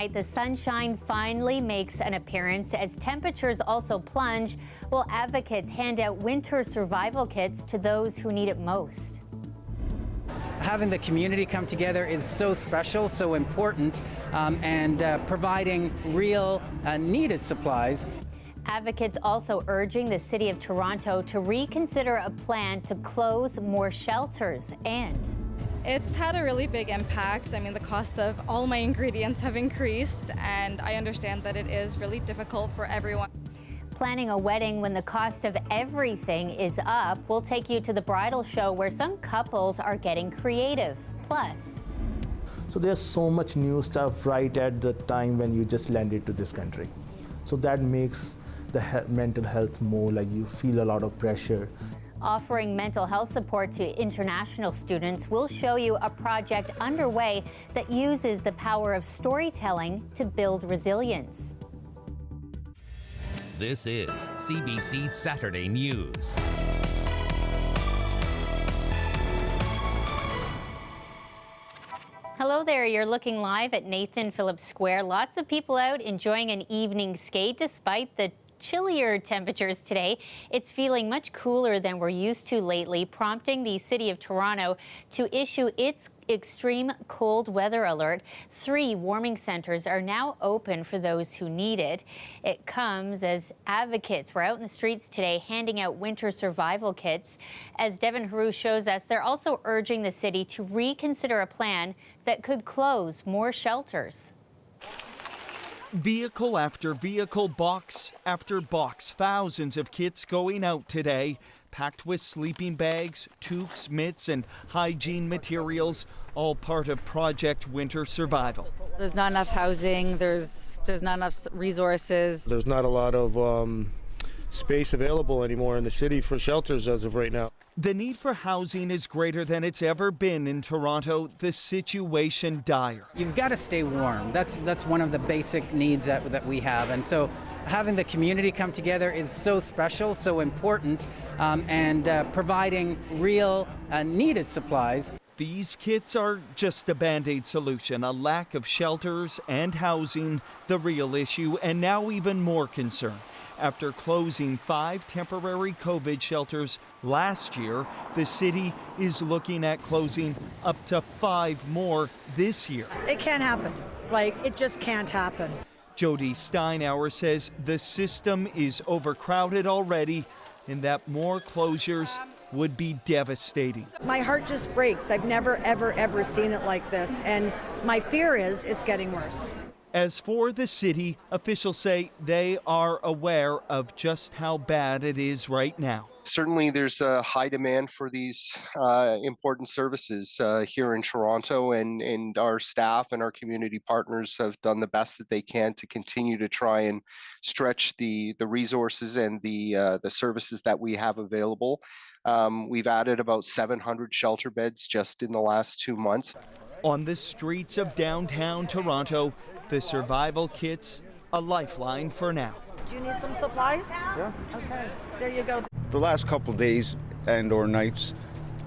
The sunshine finally makes an appearance as temperatures also plunge, while advocates hand out winter survival kits to those who need it most. Having the community come together is so special, so important, and providing real needed supplies. Advocates also urging the City of Toronto to reconsider a plan to close more shelters and... It's had a really big impact. I mean, the cost of all my ingredients have increased, and I understand that it is really difficult for everyone. Planning a wedding when the cost of everything is up. We'll take you to the bridal show where some couples are getting creative. Plus, so there's so much new stuff right at the time when you just landed to this country. So that makes the mental health more like you feel a lot of pressure. offering mental health support to international students, we'll show you a project underway that uses the power of storytelling to build resilience. This is CBC Saturday News. Hello there, you're looking live at Nathan Phillips Square. Lots of people out enjoying an evening skate despite the chillier temperatures today. It's feeling much cooler than we're used to lately, prompting the City of Toronto to issue its extreme cold weather alert. 3 warming centers are now open for those who need it. It comes as advocates were out in the streets today handing out winter survival kits. As Devin Haru shows us, they're also urging the city to reconsider a plan that could close more shelters. Vehicle after vehicle, box after box, thousands of kits going out today, packed with sleeping bags, toques, mitts, and hygiene materials, all part of Project Winter Survival. There's not enough housing, there's not enough resources. There's not a lot of space available anymore in the city for shelters as of right now. The need for housing is greater than it's ever been in Toronto. The situation dire. You've got to stay warm. That's one of the basic needs that we have. And so having the community come together is so special, so important, and providing real needed supplies. These kits are just a Band-Aid solution. A lack of shelters and housing, the real issue, and now even more concern. After closing 5 temporary COVID shelters last year, the city is looking at closing up to 5 more this year. It can't happen. It just can't happen. Jody Steinauer says the system is overcrowded already and that more closures would be devastating. My heart just breaks. I've never, ever seen it like this. And my fear is it's getting worse. As for the city, officials say they are aware of just how bad it is right now. Certainly there's a high demand for these important services here in Toronto, and our staff and our community partners have done the best that they can to continue to try and stretch the resources and the services that we have available. We've added about 700 shelter beds just in the last 2 months. On the streets of downtown Toronto, the survival kits, a lifeline for now. Do you need some supplies? Yeah. Okay, there you go. The last couple days and or nights,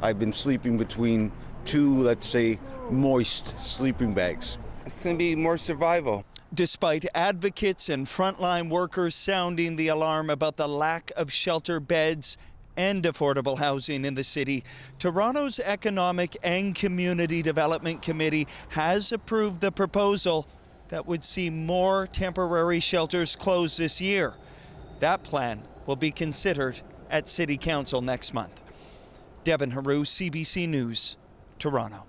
I've been sleeping between 2, let's say, moist sleeping bags. It's going to be more survival. Despite advocates and frontline workers sounding the alarm about the lack of shelter beds and affordable housing in the city, Toronto's Economic and Community Development Committee has approved the proposal that would see more temporary shelters close this year. That plan will be considered at City Council next month. Devin Haru, CBC News, Toronto.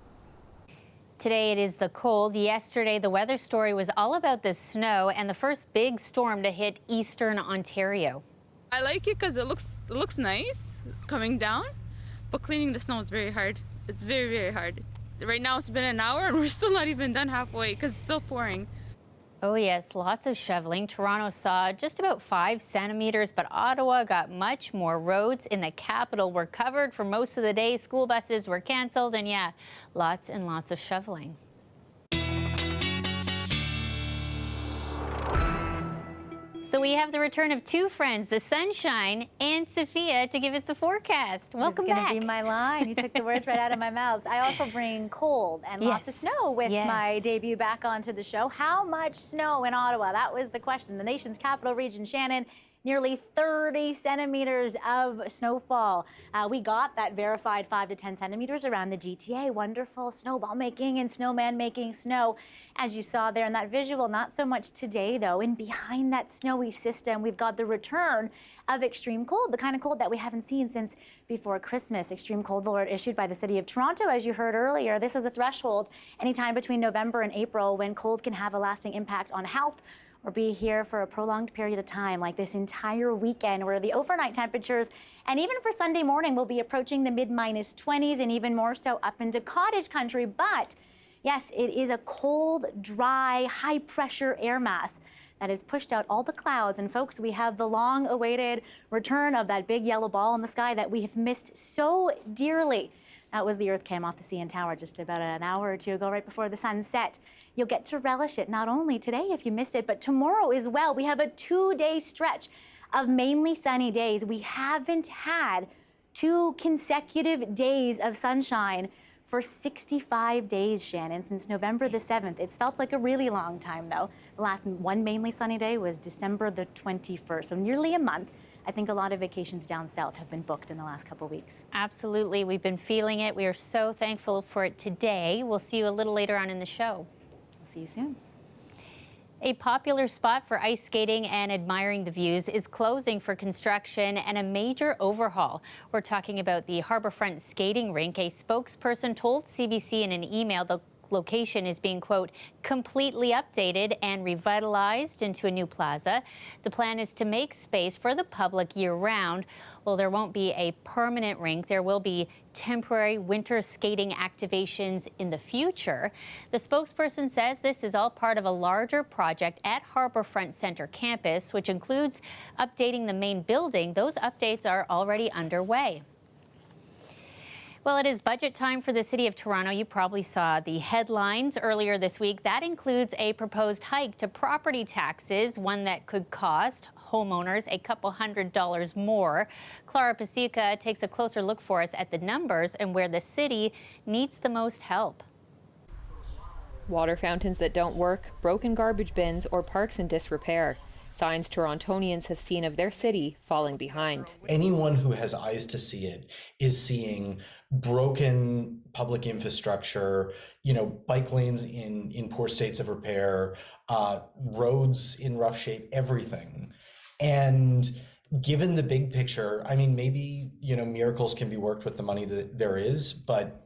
Today it is the cold. Yesterday the weather story was all about the snow and the first big storm to hit eastern Ontario. I like it because it looks nice coming down, but cleaning the snow is very hard. It's very, very hard. Right now it's been an hour and we're still not even done halfway because it's still pouring. Oh yes, lots of shoveling. Toronto saw just about 5 centimeters, but Ottawa got much more. Roads in the capital were covered for most of the day. School buses were canceled, and yeah, lots and lots of shoveling. So we have the return of two friends, the sunshine and Sophia, to give us the forecast. Welcome back. It's going to be my line. You took the words right out of my mouth. I also bring cold and lots of snow with my debut back onto the show. How much snow in Ottawa? That was the question. The nation's capital region, Shannon. Nearly 30 centimeters of snowfall. We got that verified 5 to 10 centimeters around the GTA. Wonderful snowball making and snowman making snow. As you saw there in that visual, not so much today though. And behind that snowy system, we've got the return of extreme cold, the kind of cold that we haven't seen since before Christmas. Extreme cold alert issued by the City of Toronto, as you heard earlier. This is the threshold anytime between November and April when cold can have a lasting impact on health, or be here for a prolonged period of time, like this entire weekend, where the overnight temperatures, and even for Sunday morning, will be approaching the mid-20s and even more so up into cottage country. But yes, it is a cold, dry, high-pressure air mass that has pushed out all the clouds. And folks, we have the long-awaited return of that big yellow ball in the sky that we have missed so dearly. That was the Earth came off the CN Tower just about an hour or two ago, right before the sun set. You'll get to relish it not only today if you missed it, but tomorrow as well. We have a 2-day stretch of mainly sunny days. We haven't had 2 consecutive days of sunshine for 65 days, Shannon, since November the 7th. It's felt like a really long time, though. The last one mainly sunny day was December the 21st, so nearly a month. I think a lot of vacations down south have been booked in the last couple of weeks. Absolutely. We've been feeling it. We are so thankful for it today. We'll see you a little later on in the show. We'll see you soon. A popular spot for ice skating and admiring the views is closing for construction and a major overhaul. We're talking about the Harbourfront skating rink. A spokesperson told CBC in an email the location is being, quote, completely updated and revitalized into a new plaza. The plan is to make space for the public year-round. Well, there won't be a permanent rink. There will be temporary winter skating activations in the future. The spokesperson says this is all part of a larger project at Harbourfront Centre campus, which includes updating the main building. Those updates are already underway. Well, it is budget time for the City of Toronto. You probably saw the headlines earlier this week. That includes a proposed hike to property taxes, one that could cost homeowners a couple $100s more. Clara Pasica takes a closer look for us at the numbers and where the city needs the most help. Water fountains that don't work, broken garbage bins, or parks in disrepair. Signs Torontonians have seen of their city falling behind. Anyone who has eyes to see it is seeing broken public infrastructure, bike lanes in poor states of repair, roads in rough shape, everything. And given the big picture, I mean, maybe, miracles can be worked with the money that there is, but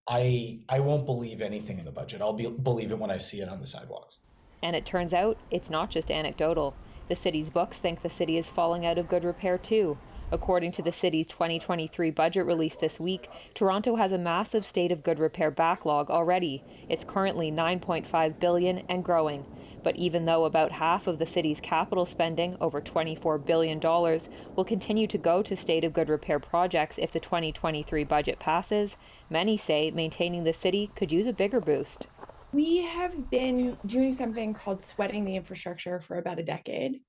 I won't believe anything in the budget. I'll believe it when I see it on the sidewalks. And it turns out it's not just anecdotal. The city's books think the city is falling out of good repair too. According to the city's 2023 budget released this week, Toronto has a massive state of good repair backlog already. It's currently $9.5 billion and growing. But even though about half of the city's capital spending, over $24 billion, will continue to go to state of good repair projects if the 2023 budget passes, many say maintaining the city could use a bigger boost. We have been doing something called sweating the infrastructure for about a decade,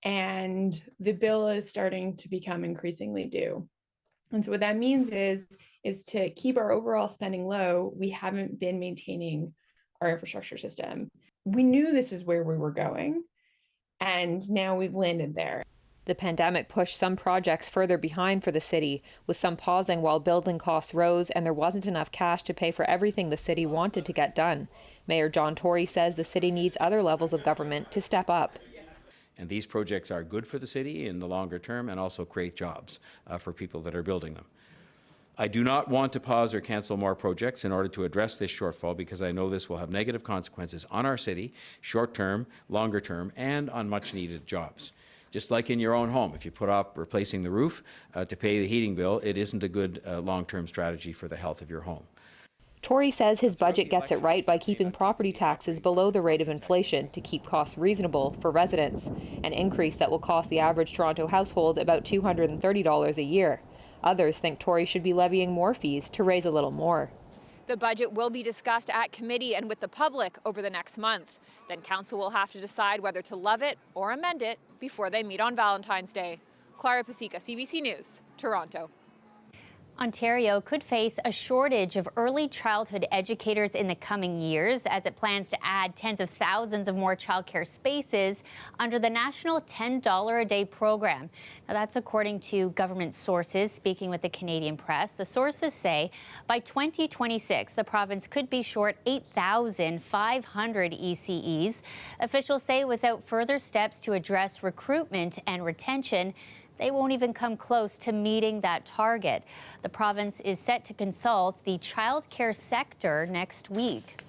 and the bill is starting to become increasingly due. And so what that means is to keep our overall spending low, we haven't been maintaining our infrastructure system. We knew this is where we were going, and now we've landed there. The pandemic pushed some projects further behind for the city, with some pausing while building costs rose and there wasn't enough cash to pay for everything the city wanted to get done. Mayor John Tory says the city needs other levels of government to step up. And these projects are good for the city in the longer term and also create jobs for people that are building them. I do not want to pause or cancel more projects in order to address this shortfall because I know this will have negative consequences on our city, short term, longer term, and on much needed jobs. Just like in your own home, if you put off replacing the roof to pay the heating bill, it isn't a good long-term strategy for the health of your home. Tory says his budget gets it right by keeping property taxes below the rate of inflation to keep costs reasonable for residents, an increase that will cost the average Toronto household about $230 a year. Others think Tory should be levying more fees to raise a little more. The budget will be discussed at committee and with the public over the next month. Then council will have to decide whether to love it or amend it before they meet on Valentine's Day. Clara Pasica, CBC News, Toronto. Ontario could face a shortage of early childhood educators in the coming years as it plans to add tens of thousands of more childcare spaces under the national $10 a day program. Now, that's according to government sources speaking with the Canadian press. The sources say by 2026, the province could be short 8,500 ECEs. Officials say without further steps to address recruitment and retention, they won't even come close to meeting that target. The province is set to consult the childcare sector next week.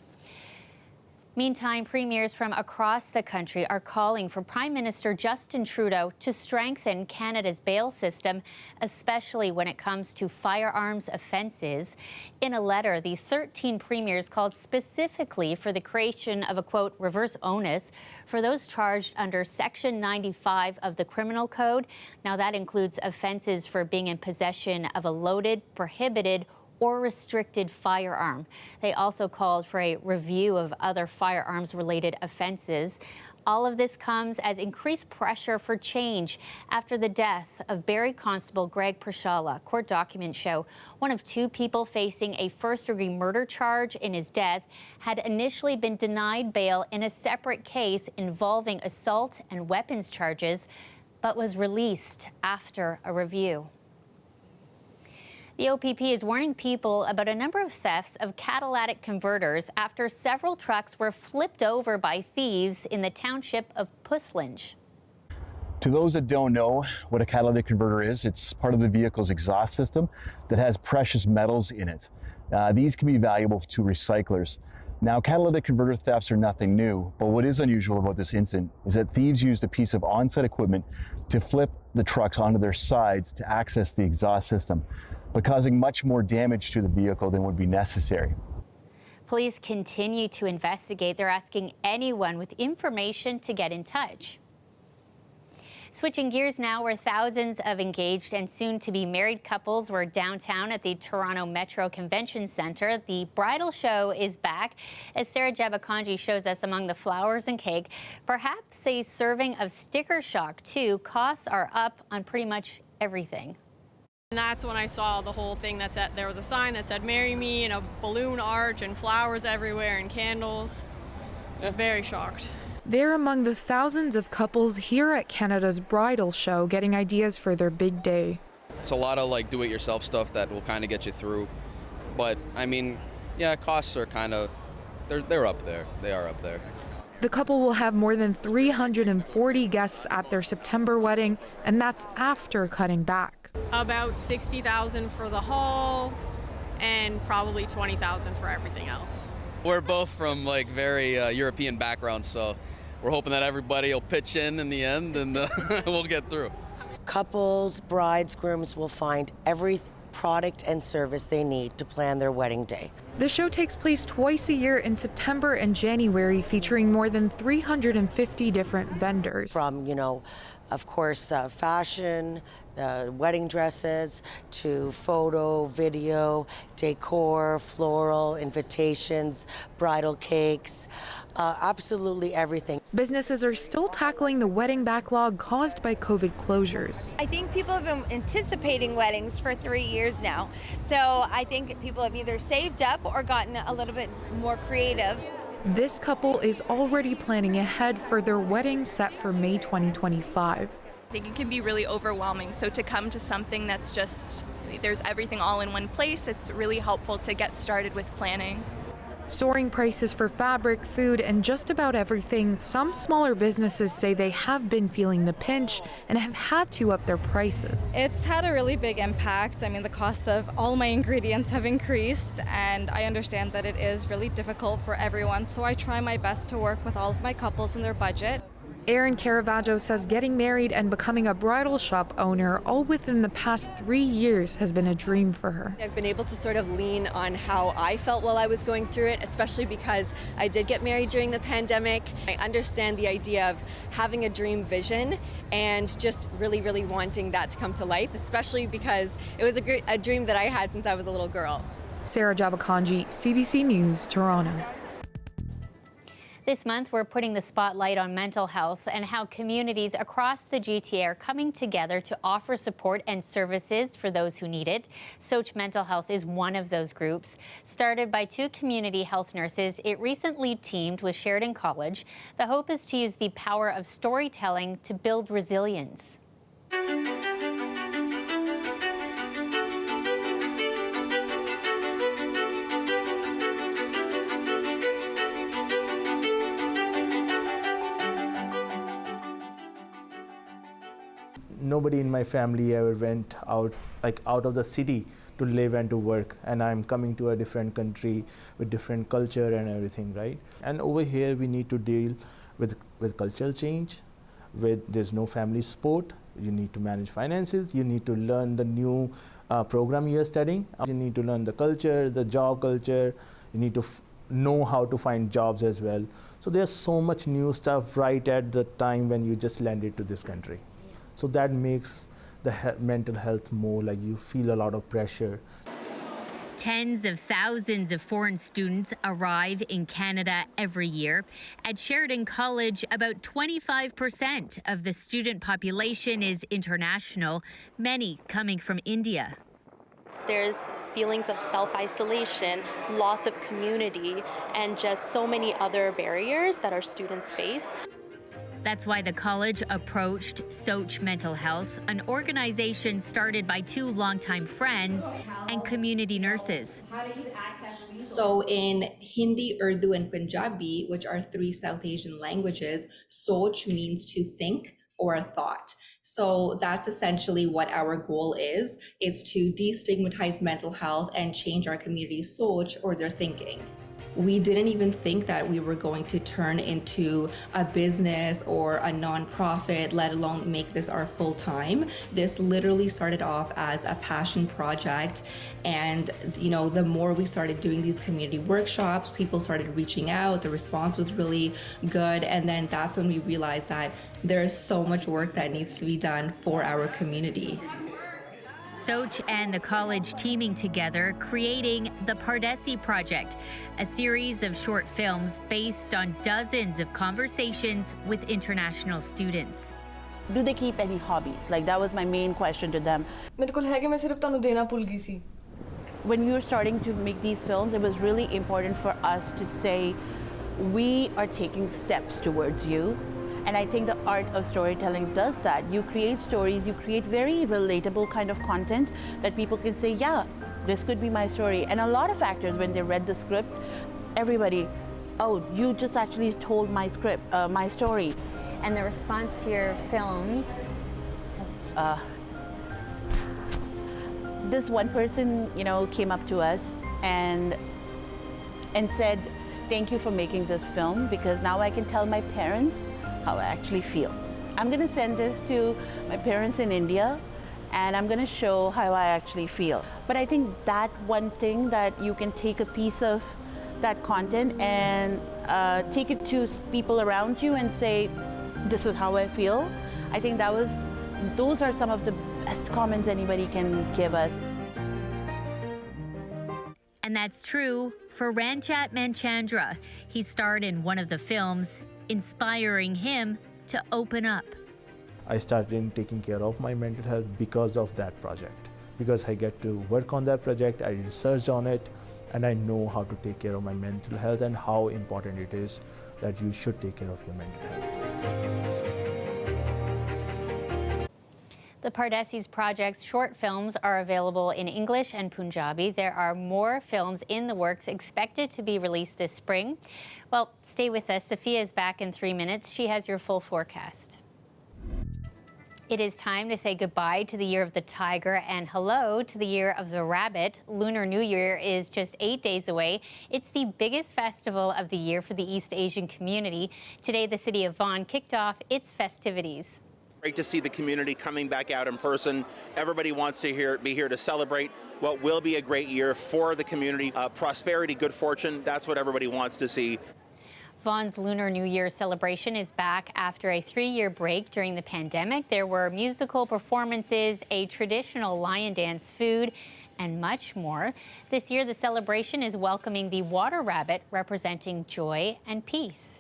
Meantime, premiers from across the country are calling for Prime Minister Justin Trudeau to strengthen Canada's bail system, especially when it comes to firearms offences. In a letter, the 13 premiers called specifically for the creation of a, quote, reverse onus for those charged under Section 95 of the Criminal Code. Now, that includes offences for being in possession of a loaded, prohibited, or restricted firearm. They also called for a review of other firearms-related offenses. All of this comes as increased pressure for change after the death of Barrie Constable Greg Prashala. Court documents show one of two people facing a first-degree murder charge in his death had initially been denied bail in a separate case involving assault and weapons charges, but was released after a review. The OPP is warning people about a number of thefts of catalytic converters after several trucks were flipped over by thieves in the township of Puslinch. To those that don't know what a catalytic converter is, it's part of the vehicle's exhaust system that has precious metals in it. These can be valuable to recyclers. Now, catalytic converter thefts are nothing new, but what is unusual about this incident is that thieves used a piece of on-site equipment to flip the trucks onto their sides to access the exhaust system, but causing much more damage to the vehicle than would be necessary. Police continue to investigate. They're asking anyone with information to get in touch. Switching gears now, where thousands of engaged and soon-to-be married couples were downtown at the Toronto Metro Convention Centre. The bridal show is back. As Sarah Jabakanji shows us among the flowers and cake, perhaps a serving of sticker shock, too. Costs are up on pretty much everything. And that's when I saw the whole thing that said, there was a sign that said, "Marry me," and a balloon arch and flowers everywhere and candles. I was very shocked. They're among the thousands of couples here at Canada's bridal show getting ideas for their big day. It's a lot of like do-it-yourself stuff that will kind of get you through. But I mean, yeah, costs are kind of, they're up there. They are up there. The couple will have more than 340 guests at their September wedding, and that's after cutting back. About $60,000 for the hall and probably $20,000 for everything else. We're both from like very European backgrounds, so we're hoping that everybody will pitch in the end and we'll get through. Couples, brides, grooms will find every product and service they need to plan their wedding day. The show takes place twice a year in September and January, featuring more than 350 different vendors. From, of course, fashion, wedding dresses, to photo, video, decor, floral, invitations, bridal cakes, absolutely everything. Businesses are still tackling the wedding backlog caused by COVID closures. I think people have been anticipating weddings for 3 years now. So I think people have either saved up or gotten a little bit more creative. This couple is already planning ahead for their wedding set for May 2025. I think it can be really overwhelming. So to come to something that's just, there's everything all in one place, it's really helpful to get started with planning. Soaring prices for fabric, food, and just about everything, some smaller businesses say they have been feeling the pinch and have had to up their prices. It's had a really big impact. I mean, the cost of all my ingredients have increased, and I understand that it is really difficult for everyone, so I try my best to work with all of my couples and their budget. Erin Caravaggio says getting married and becoming a bridal shop owner all within the past 3 years has been a dream for her. I've been able to sort of lean on how I felt while I was going through it, especially because I did get married during the pandemic. I understand the idea of having a dream vision and just really, really wanting that to come to life, especially because it was a dream that I had since I was a little girl. Sarah Jabakanji, CBC News, Toronto. This month, we're putting the spotlight on mental health and how communities across the GTA are coming together to offer support and services for those who need it. Soch Mental Health is one of those groups. Started by 2 community health nurses, it recently teamed with Sheridan College. The hope is to use the power of storytelling to build resilience. Nobody in my family ever went out of the city to live and to work, and I'm coming to a different country with different culture and everything, right? And over here we need to deal with cultural change, there's no family support, you need to manage finances, you need to learn the new program you're studying, you need to learn the culture, the job culture, you need to know how to find jobs as well. So there's so much new stuff right at the time when you just landed to this country. So that makes the mental health more like you feel a lot of pressure. Tens of thousands of foreign students arrive in Canada every year. At Sheridan College, about 25% of the student population is international, many coming from India. There's feelings of self-isolation, loss of community, and just so many other barriers that our students face. That's why the college approached Soch Mental Health, an organization started by 2 longtime friends and community nurses. So in Hindi, Urdu, and Punjabi, which are 3 South Asian languages, Soch means to think or a thought. So that's essentially what our goal is. It's to destigmatize mental health and change our community's Soch, or their thinking. We didn't even think that we were going to turn into a business or a nonprofit, let alone make this our full time. This literally started off as a passion project. And, the more we started doing these community workshops, people started reaching out, the response was really good. And then that's when we realized that there is so much work that needs to be done for our community. Soch and the college teaming together, creating the Pardesi Project, a series of short films based on dozens of conversations with international students. Do they keep any hobbies? That was my main question to them. When we were starting to make these films, it was really important for us to say, we are taking steps towards you. And I think the art of storytelling does that. You create stories, you create very relatable kind of content that people can say, yeah, this could be my story. And a lot of actors, when they read the scripts, everybody, oh, you just actually told my script, my story. And the response to your films has... This one person, came up to us and said, thank you for making this film, because now I can tell my parents how I actually feel. I'm going to send this to my parents in India, and I'm going to show how I actually feel. But I think that one thing that you can take a piece of that content and take it to people around you and say, this is how I feel. I think those are some of the best comments anybody can give us. And that's true for Ranchat Manchandra. He starred in one of the films, inspiring him to open up. I started taking care of my mental health because of that project. Because I get to work on that project, I researched on it, and I know how to take care of my mental health and how important it is that you should take care of your mental health. The Pardesi's Project's short films are available in English and Punjabi. There are more films in the works expected to be released this spring. Well, stay with us. Sophia is back in 3 minutes. She has your full forecast. It is time to say goodbye to the year of the tiger and hello to the year of the rabbit. Lunar New Year is just 8 days away. It's the biggest festival of the year for the East Asian community. Today, the city of Vaughan kicked off its festivities. Great to see the community coming back out in person. Everybody wants to be here to celebrate what will be a great year for the community. Prosperity, good fortune, that's what everybody wants to see. Vaughan's Lunar New Year celebration is back after a 3-year break during the pandemic. There were musical performances, a traditional lion dance, food, and much more. This year, the celebration is welcoming the water rabbit, representing joy and peace.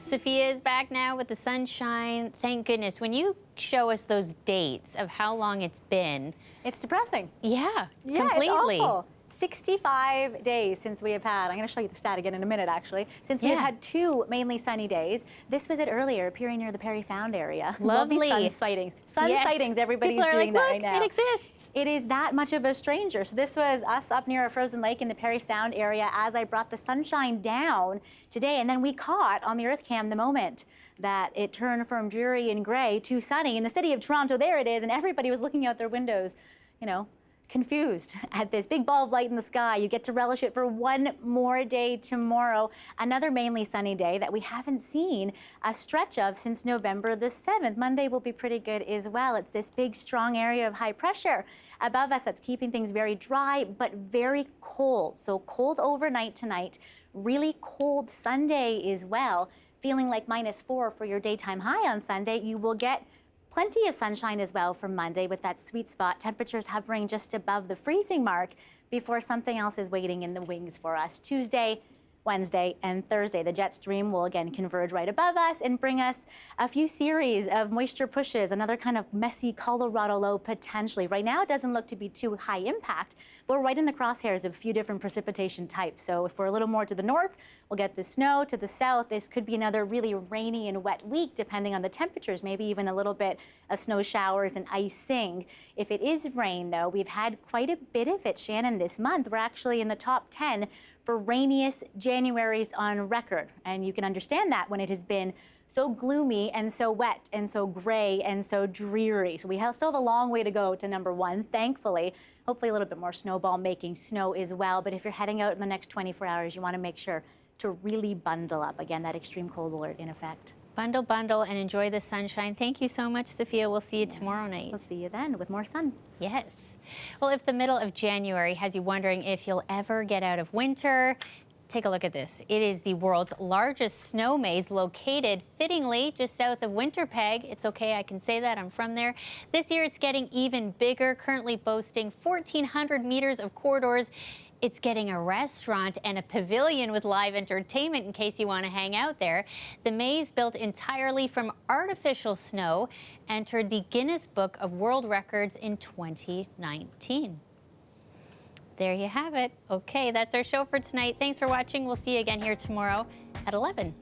Sophia is back now with the sunshine. Thank goodness. When you show us those dates of how long it's been, it's depressing. Yeah, Yeah, completely. it's awful. 65 days since we have had, I'm going to show you the stat again in a minute actually, since we have had 2 mainly sunny days. This was it earlier, appearing near the Perry Sound area. Lovely. Sun sightings. Sun sightings, everybody's People are doing like, that right now. It exists. It is that much of a stranger. So this was us up near a frozen lake in the Perry Sound area as I brought the sunshine down today. And then we caught on the Earth Cam the moment that it turned from dreary and gray to sunny in the city of Toronto. There it is. And everybody was looking out their windows, you know, confused at this big ball of light in the sky. You get to relish it for one more day tomorrow. Another mainly sunny day that we haven't seen a stretch of since November the 7th. Monday will be pretty good as well. It's this big, strong area of high pressure above us that's keeping things very dry, but very cold. So cold overnight tonight, really cold Sunday as well. Feeling like -4 for your daytime high on Sunday. You will get plenty of sunshine as well for Monday with that sweet spot. Temperatures hovering just above the freezing mark before something else is waiting in the wings for us. Tuesday, Wednesday, and Thursday. The jet stream will again converge right above us and bring us a few series of moisture pushes, another kind of messy Colorado low potentially. Right now it doesn't look to be too high impact, but we're right in the crosshairs of a few different precipitation types. So if we're a little more to the north, we'll get the snow. To the south, this could be another really rainy and wet week depending on the temperatures, maybe even a little bit of snow showers and icing. If it is rain though, we've had quite a bit of it, Shannon, this month. We're actually in the top 10 for rainiest Januaries on record. And you can understand that when it has been so gloomy and so wet and so gray and so dreary. So we still have a long way to go to number 1, thankfully. Hopefully a little bit more snowball making snow as well. But if you're heading out in the next 24 hours, you want to make sure to really bundle up. Again, that extreme cold alert in effect. Bundle, bundle, and enjoy the sunshine. Thank you so much, Sophia. We'll see you tomorrow night. We'll see you then with more sun. Yes. Well, if the middle of January has you wondering if you'll ever get out of winter, take a look at this. It is the world's largest snow maze, located fittingly just south of Winnipeg. It's okay, I can say that, I'm from there. This year it's getting even bigger, currently boasting 1,400 meters of corridors. It's getting a restaurant and a pavilion with live entertainment in case you want to hang out there. The maze, built entirely from artificial snow, entered the Guinness Book of World Records in 2019. There you have it. Okay, that's our show for tonight. Thanks for watching. We'll see you again here tomorrow at 11.